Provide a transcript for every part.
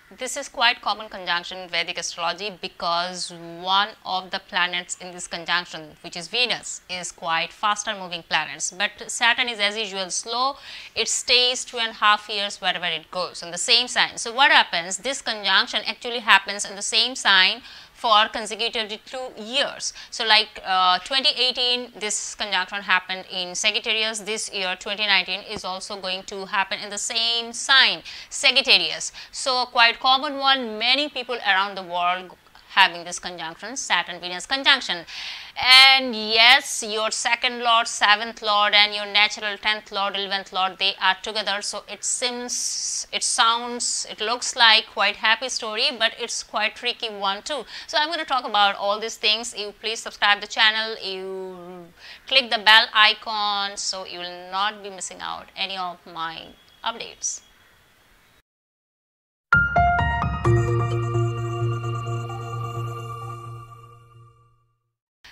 This is quite common conjunction in Vedic astrology because one of the planets in this conjunction, which is Venus, is quite faster moving planets, but Saturn is as usual slow. It stays 2.5 years wherever it goes in the same sign. So what happens, this conjunction actually happens in the same sign for consecutively 2 years. So like 2018, this conjunction happened in Sagittarius. This year 2019 is also going to happen in the same sign, Sagittarius. So quite common one, many people around the world having this conjunction, Saturn Venus conjunction. And yes, your second lord, seventh lord, and your natural 10th lord, 11th lord, they are together. So it seems, it sounds, it looks like quite happy story, but it's quite tricky one too. So I'm going to talk about all these things. You please subscribe the channel, you click the bell icon so you will not be missing out any of my updates.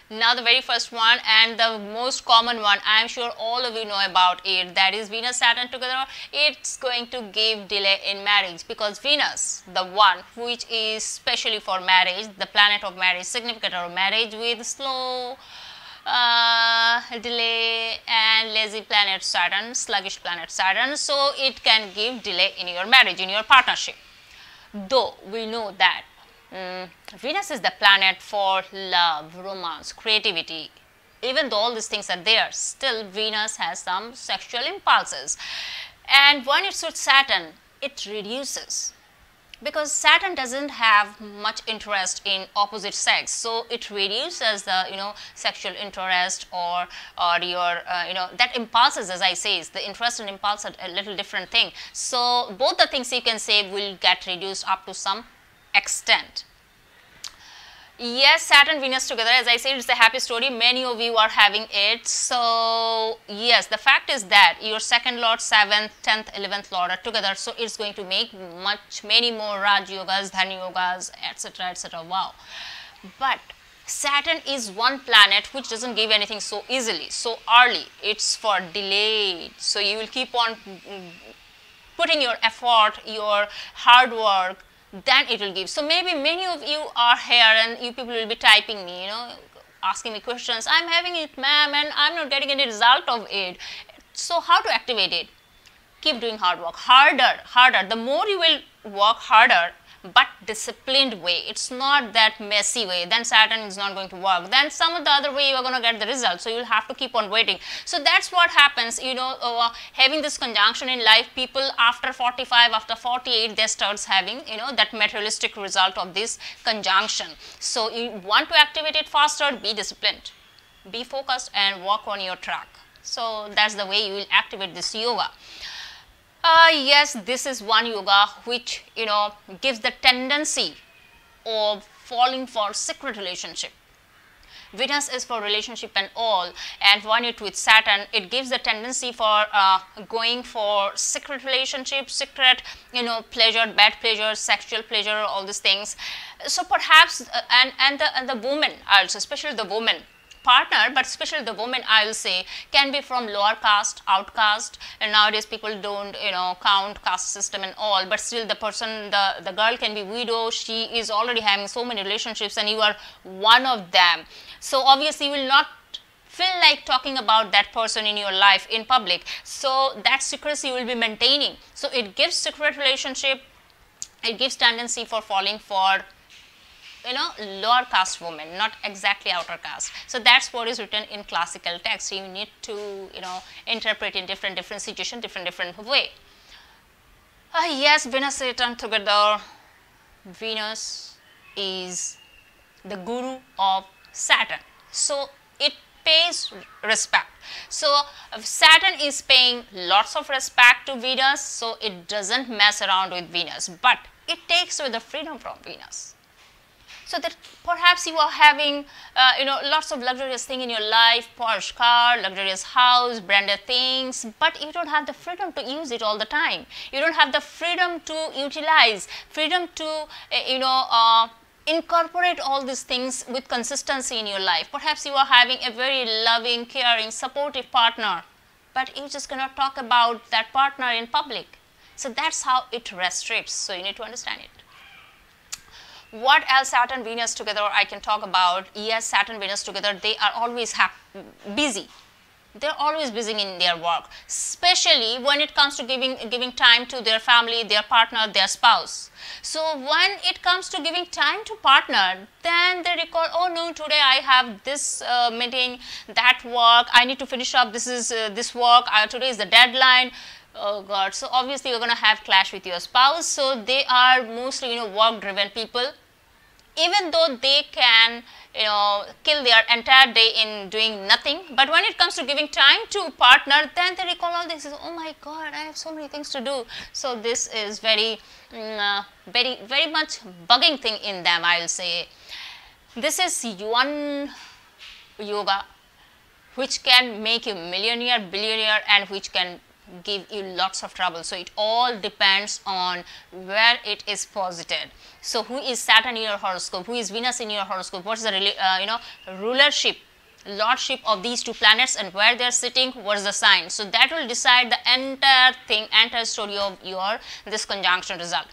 Now the very first one and the most common one, I am sure all of you know about it, that is Venus Saturn together. It's going to give delay in marriage because Venus, the one which is specially for marriage, the planet of marriage, significant of marriage, with slow delay and lazy planet Saturn, sluggish planet Saturn, so it can give delay in your marriage, in your partnership. Though we know that Venus is the planet for love, romance, creativity. Even though all these things are there, still Venus has some sexual impulses. And when it suits Saturn, it reduces. Because Saturn doesn't have much interest in opposite sex, so it reduces the sexual interest or your that impulses, as I say, is the interest and impulse are a little different thing. So both the things you can say will get reduced up to some extent. Yes, Saturn Venus together, as I said, it's a happy story. Many of you are having it. So yes, the fact is that your second lord, 7th, 10th, 11th lord are together, so it's going to make many more Raj yogas, Dhan yogas, etc, etc. Wow. But Saturn is one planet which doesn't give anything so easily, so early. It's for delayed. So you will keep on putting your effort, your hard work, then it will give. So maybe many of you are here and you people will be typing me, asking me questions. I'm having it, ma'am, and I'm not getting any result of it. So how to activate it? Keep doing hard work, harder. The more you will work harder, but disciplined way. It's not that messy way. Then Saturn is not going to work. Then some of the other way you are going to get the result. So you will have to keep on waiting. So that's what happens. Having this conjunction in life, people after 45, after 48, they starts having that materialistic result of this conjunction. So you want to activate it faster. Be disciplined, be focused, and work on your track. So that's the way you will activate this yoga. Yes, this is one yoga which gives the tendency of falling for secret relationship. Venus is for relationship and all, and when it with Saturn, it gives the tendency for going for secret relationship, secret pleasure, bad pleasure, sexual pleasure, all these things. So perhaps and the woman also, especially the woman partner, but especially the woman, I will say, can be from lower caste, outcast, and nowadays people don't count caste system and all, but still the person, the girl can be widow, she is already having so many relationships and you are one of them. So obviously you will not feel like talking about that person in your life in public, so that secrecy you will be maintaining. So it gives secret relationship, it gives tendency for falling for lower caste woman, not exactly outer caste. So that's what is written in classical text. You need to interpret in different situation, different way. Yes, Venus Saturn together. Venus is the guru of Saturn, so it pays respect. So Saturn is paying lots of respect to Venus, so it doesn't mess around with Venus, but it takes away the freedom from Venus. So that perhaps you are having lots of luxurious thing in your life, Porsche car, luxurious house, branded things, but you don't have the freedom to use it all the time. You don't have the freedom to utilize, freedom to incorporate all these things with consistency in your life. Perhaps you are having a very loving, caring, supportive partner, but you just cannot talk about that partner in public. So that's how it restricts. So you need to understand it. What else Saturn Venus together I can talk about? Yes, Saturn Venus together, they are always busy. They're always busy in their work, especially when it comes to giving time to their family, their partner, their spouse. So when it comes to giving time to partner, then they recall, oh no, today I have this meeting, that work, I need to finish up this work, today is the deadline. Oh God, so obviously you're going to have clash with your spouse. So they are mostly, work driven people. Even though they can, kill their entire day in doing nothing, but when it comes to giving time to partner, then they recall all this. Oh my God, I have so many things to do. So this is very much bugging thing in them, I will say. This is one yoga which can make you millionaire, billionaire, and which can give you lots of trouble. So it all depends on where it is posited. So who is Saturn in your horoscope, who is Venus in your horoscope, what is the rulership, lordship of these two planets, and where they are sitting, what is the sign. So that will decide the entire thing, entire story of your this conjunction result.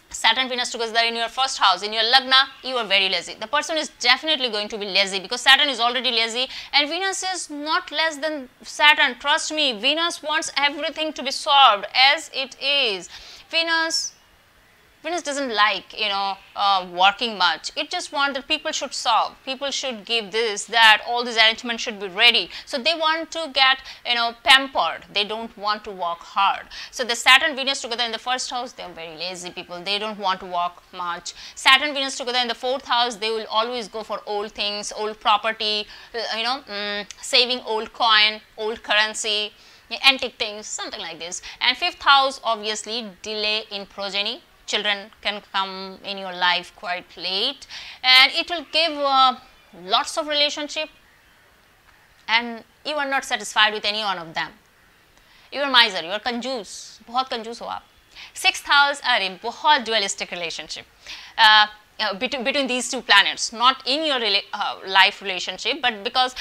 Saturn Venus together in your first house, in your lagna, you are very lazy. The person is definitely going to be lazy because Saturn is already lazy, and Venus is not less than Saturn. Trust me, Venus wants everything to be solved as it is. Venus doesn't like, working much. It just wants that people should solve, people should give this, that, all these arrangements should be ready. So they want to get, pampered. They don't want to work hard. So the Saturn Venus together in the first house, they are very lazy people. They don't want to work much. Saturn Venus together in the fourth house, they will always go for old things, old property, saving old coin, old currency, antique things, something like this. And fifth house, obviously, delay in progeny. Children can come in your life quite late, and it will give lots of relationship, and you are not satisfied with any one of them. You are miser, you are कंजूस, बहुत कंजूस हो आप. Sixth house are a बहुत dualistic relationship between these two planets, not in your life relationship, but because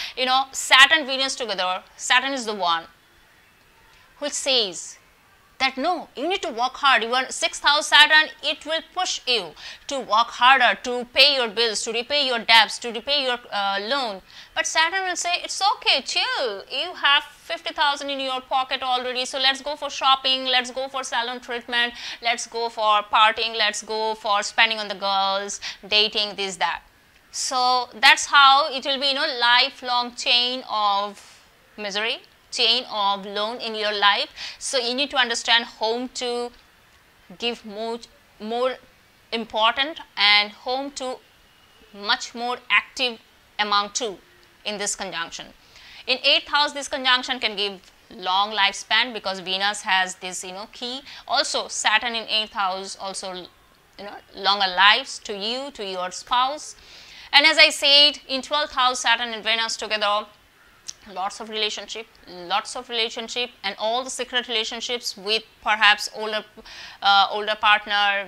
Saturn Venus together, Saturn is the one which says that no, you need to work hard. Your sixth house Saturn, it will push you to work harder, to pay your bills, to repay your debts, to repay your loan. But Saturn will say, it's okay, chill. You have 50,000 in your pocket already, so let's go for shopping, let's go for salon treatment, let's go for partying, let's go for spending on the girls, dating, this, that. So that's how it will be, lifelong chain of misery, chain of loan in your life. So you need to understand whom to give more important and whom to much more active among two in this conjunction. In 8th house, this conjunction can give long lifespan because Venus has this key. Also Saturn in 8th house also longer lives to you, to your spouse. And as I said, in 12th house Saturn and Venus together, lots of relationship, and all the secret relationships with perhaps older partner,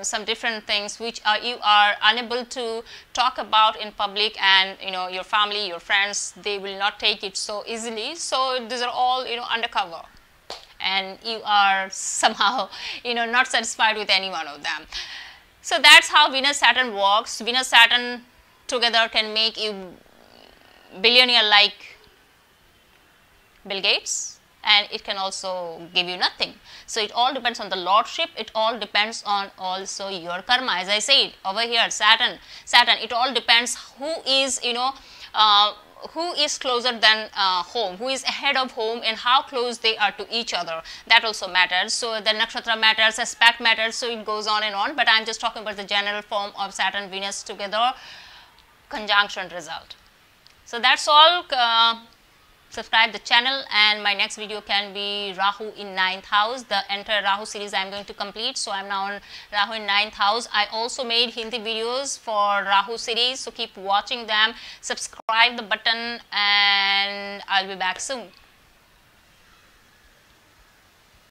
some different things which you are unable to talk about in public, and your family, your friends, they will not take it so easily. So these are all undercover, and you are somehow not satisfied with any one of them. So that's how Venus Saturn works. Venus Saturn together can make you billionaire like Bill Gates, and it can also give you nothing. So it all depends on the lordship, it all depends on also your karma. As I said over here, Saturn, it all depends who is who is closer than home, who is ahead of home, and how close they are to each other. That also matters. So the nakshatra matters, aspect matters, so it goes on and on, but I am just talking about the general form of Saturn Venus together conjunction result. So that's all. Subscribe the channel, and my next video can be Rahu in 9th house. The entire Rahu series I am going to complete. So I am now on Rahu in 9th house. I also made Hindi videos for Rahu series, so keep watching them. Subscribe the button, and I'll be back soon.